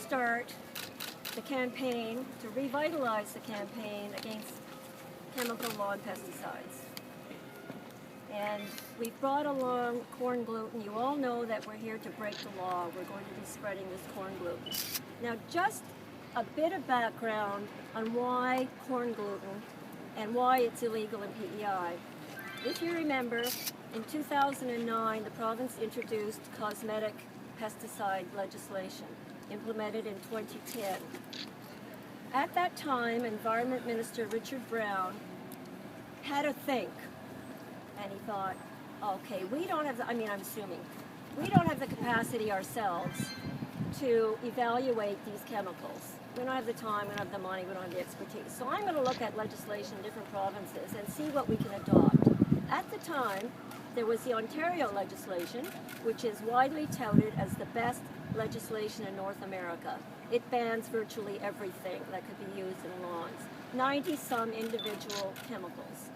start the campaign, to revitalize the campaign against chemical lawn pesticides. And we've brought along corn gluten. You all know that we're here to break the law. We're going to be spreading this corn gluten. Now, just a bit of background on why corn gluten and why it's illegal in PEI. If you remember, in 2009, the province introduced cosmetic pesticide legislation, implemented in 2010. At that time, Environment Minister Richard Brown had a think, and he thought, okay, we don't have the, I'm assuming, we don't have the capacity ourselves to evaluate these chemicals. We don't have the time, we don't have the money, we don't have the expertise. So I'm going to look at legislation in different provinces and see what we can adopt. At the time, there was the Ontario legislation, which is widely touted as the best legislation in North America. It bans virtually everything that could be used in lawns, 90-some individual chemicals.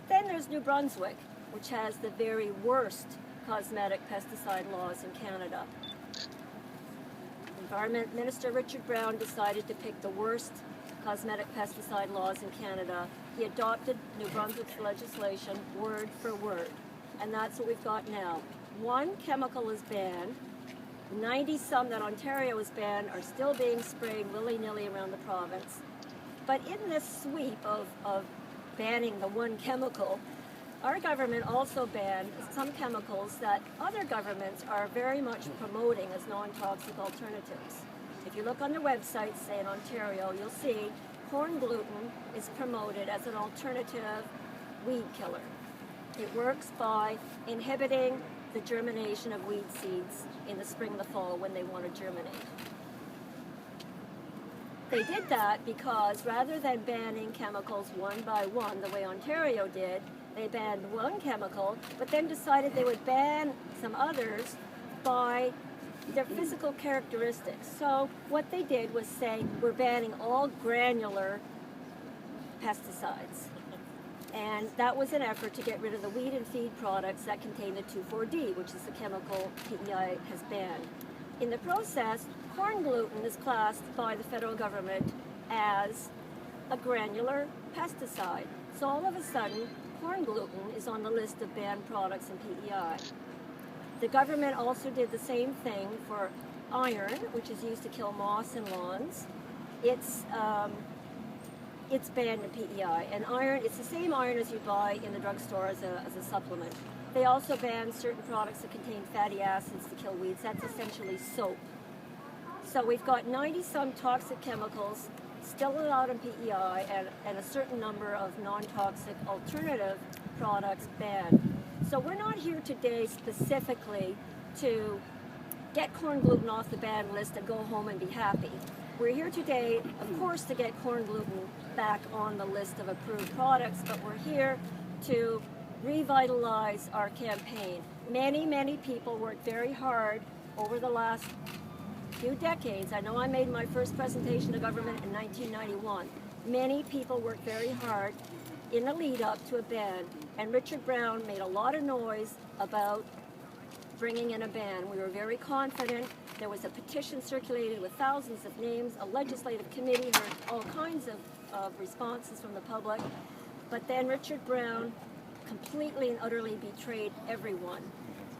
Then there's New Brunswick, which has the very worst cosmetic pesticide laws in Canada. Environment Minister Richard Brown decided to pick the worst cosmetic pesticide laws in Canada. He adopted New Brunswick's legislation word for word, and that's what we've got now. One chemical is banned. 90-some that Ontario has banned are still being sprayed willy-nilly around the province. But in this sweep of banning the one chemical, our government also banned some chemicals that other governments are very much promoting as non-toxic alternatives. If you look on their website, say in Ontario, you'll see corn gluten is promoted as an alternative weed killer. It works by inhibiting the germination of weed seeds in the spring and the fall when they want to germinate. They did that because rather than banning chemicals one by one the way Ontario did, they banned one chemical, but then decided they would ban some others by their physical characteristics. So what they did was say, we're banning all granular pesticides. And that was an effort to get rid of the weed and feed products that contain the 2,4-D, which is the chemical PEI has banned. In the process, corn gluten is classed by the federal government as a granular pesticide. So all of a sudden, corn gluten is on the list of banned products in PEI. The government also did the same thing for iron, which is used to kill moss in lawns. It's banned in PEI. And iron, it's the same iron as you buy in the drugstore as a supplement. They also banned certain products that contain fatty acids to kill weeds. That's essentially soap. So we've got 90-some toxic chemicals still allowed in PEI and a certain number of non-toxic alternative products banned. So we're not here today specifically to get corn gluten off the banned list and go home and be happy. We're here today, of course, to get corn gluten back on the list of approved products, but we're here to revitalize our campaign. Many, many people worked very hard over the last few decades. I know I made my first presentation to government in 1991. Many people worked very hard in the lead up to a ban, and Richard Brown made a lot of noise about bringing in a ban. We were very confident. There was a petition circulated with thousands of names. A legislative committee heard all kinds of responses from the public. But then Richard Brown completely and utterly betrayed everyone.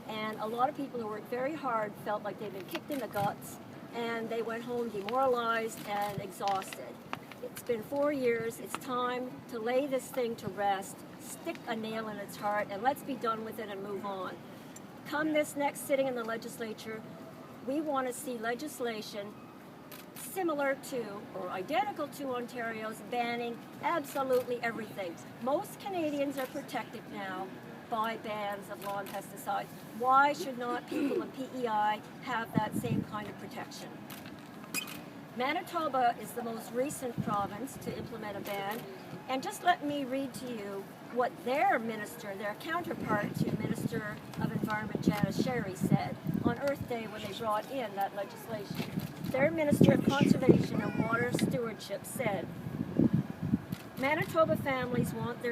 And a lot of people who worked very hard felt like they'd been kicked in the guts, and they went home demoralized and exhausted. It's been 4 years. It's time to lay this thing to rest, stick a nail in its heart, and let's be done with it and move on. Come this next sitting in the legislature, we want to see legislation similar to or identical to Ontario's, banning absolutely everything. Most Canadians are protected now by bans of lawn pesticides. Why should not people in PEI have that same kind of protection? Manitoba is the most recent province to implement a ban, and just let me read to you what their minister, their counterpart to Minister of Environment Janice Sherry said on Earth Day when they brought in that legislation. Their Minister of Conservation and Water Stewardship said, Manitoba families want their